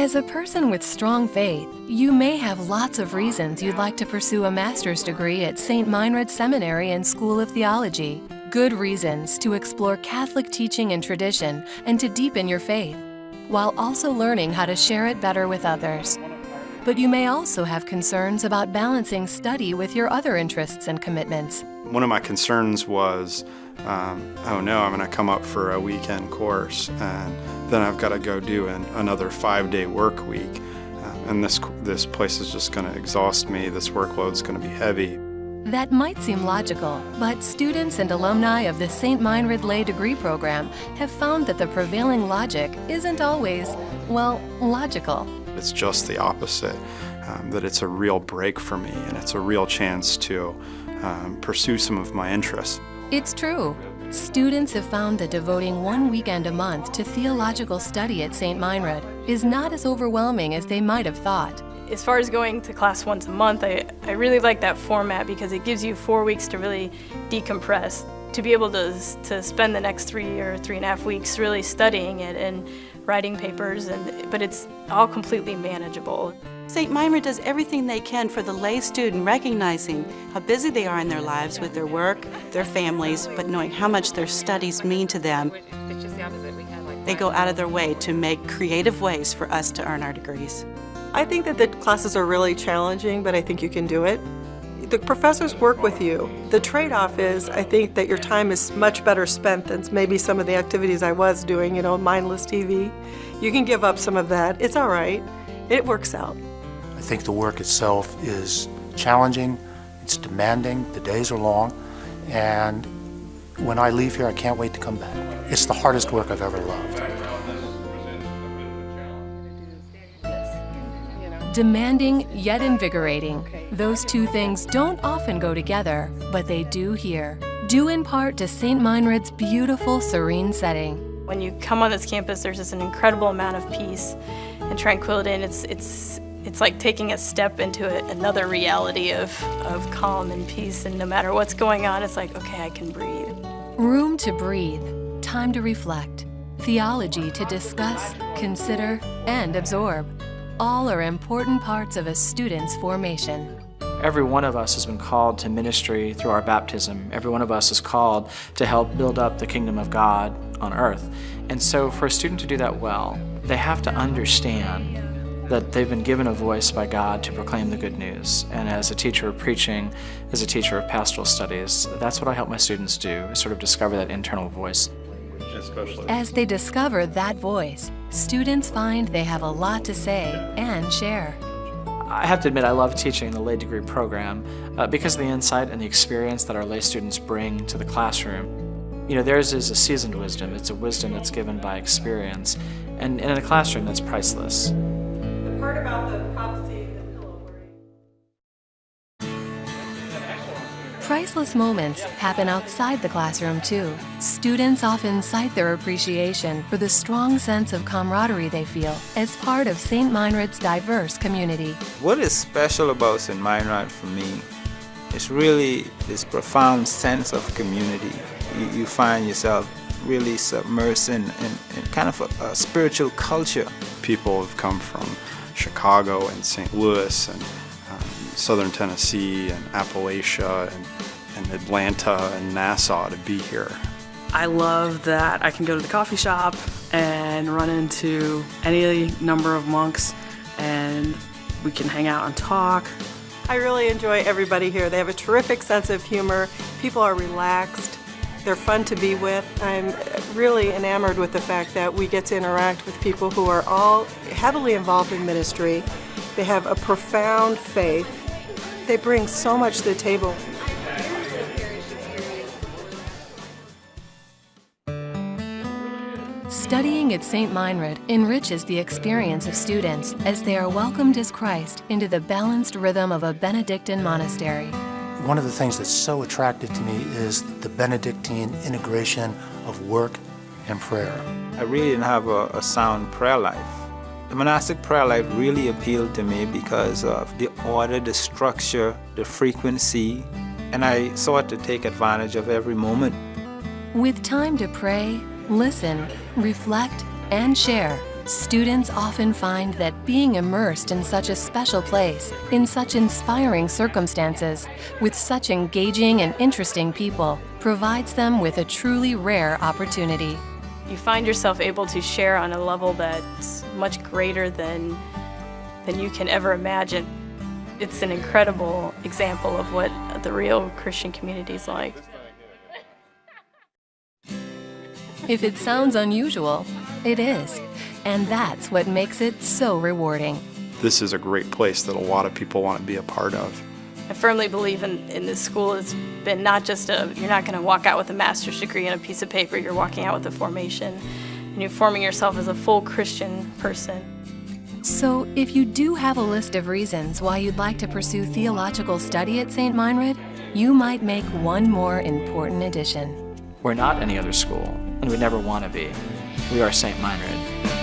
As a person with strong faith, you may have lots of reasons you'd like to pursue a master's degree at St. Meinrad Seminary and School of Theology. Good reasons to explore Catholic teaching and tradition and to deepen your faith, while also learning how to share it better with others. But you may also have concerns about balancing study with your other interests and commitments. One of my concerns was, oh no, I'm going to come up for a weekend course and then I've got to go do another 5-day work week. And this place is just going to exhaust me. This workload's going to be heavy. That might seem logical, but students and alumni of the St. Meinrad Lay Degree Program have found that the prevailing logic isn't always, well, logical. It's just the opposite, that it's a real break for me and it's a real chance to pursue some of my interests. It's true. Students have found that devoting one weekend a month to theological study at St. Meinrad is not as overwhelming as they might have thought. As far as going to class once a month, I really like that format because it gives you 4 weeks to really decompress, to be able to spend the next 3 or 3.5 weeks really studying it and writing papers, but it's all completely manageable. St. Meinrad does everything they can for the lay student, recognizing how busy they are in their lives with their work, their families, but knowing how much their studies mean to them. They go out of their way to make creative ways for us to earn our degrees. I think that the classes are really challenging, but I think you can do it. The professors work with you. The trade-off is, I think, that your time is much better spent than maybe some of the activities I was doing, mindless TV. You can give up some of that. It's all right. It works out. I think the work itself is challenging, it's demanding, the days are long, and when I leave here, I can't wait to come back. It's the hardest work I've ever loved. Demanding yet invigorating. Those two things don't often go together, but they do here. Due in part to St. Meinrad's beautiful, serene setting. When you come on this campus, there's just an incredible amount of peace and tranquility, and it's like taking a step into another reality of calm and peace, and no matter what's going on, it's like, okay, I can breathe. Room to breathe, time to reflect, theology to discuss, consider, and absorb. All are important parts of a student's formation. Every one of us has been called to ministry through our baptism. Every one of us is called to help build up the kingdom of God on earth. And so for a student to do that well, they have to understand that they've been given a voice by God to proclaim the good news. And as a teacher of preaching, as a teacher of pastoral studies, that's what I help my students do, is sort of discover that internal voice. As they discover that voice, students find they have a lot to say and share. I have to admit I love teaching the lay degree program because of the insight and the experience that our lay students bring to the classroom. Theirs is a seasoned wisdom. It's a wisdom that's given by experience. And in a classroom, that's priceless. The part about the prophecy, the pillow worry. Priceless moments happen outside the classroom, too. Students often cite their appreciation for the strong sense of camaraderie they feel as part of St. Meinrad's diverse community. What is special about St. Meinrad for me is really this profound sense of community. You find yourself really submersed in kind of a spiritual culture. People have come from Chicago and St. Louis and Southern Tennessee and Appalachia and Atlanta and Nassau to be here. I love that I can go to the coffee shop and run into any number of monks and we can hang out and talk. I really enjoy everybody here. They have a terrific sense of humor. People are relaxed. They're fun to be with. I'm really enamored with the fact that we get to interact with people who are all heavily involved in ministry. They have a profound faith. They bring so much to the table. Studying at St. Meinrad enriches the experience of students as they are welcomed as Christ into the balanced rhythm of a Benedictine monastery. One of the things that's so attractive to me is the Benedictine integration of work and prayer. I really didn't have a sound prayer life. The monastic prayer life really appealed to me because of the order, the structure, the frequency, and I sought to take advantage of every moment. With time to pray, listen, reflect, and share, Students often find that being immersed in such a special place, in such inspiring circumstances, with such engaging and interesting people, provides them with a truly rare opportunity. You find yourself able to share on a level that's much greater than you can ever imagine. It's an incredible example of what the real Christian community is like. If it sounds unusual, it is. And that's what makes it so rewarding. This is a great place that a lot of people want to be a part of. I firmly believe in this school. It's been not just you're not going to walk out with a master's degree and a piece of paper, you're walking out with a formation. And you're forming yourself as a full Christian person. So, if you do have a list of reasons why you'd like to pursue theological study at St. Meinrad, you might make one more important addition. We're not any other school, and we never want to be. We are St. Meinrad.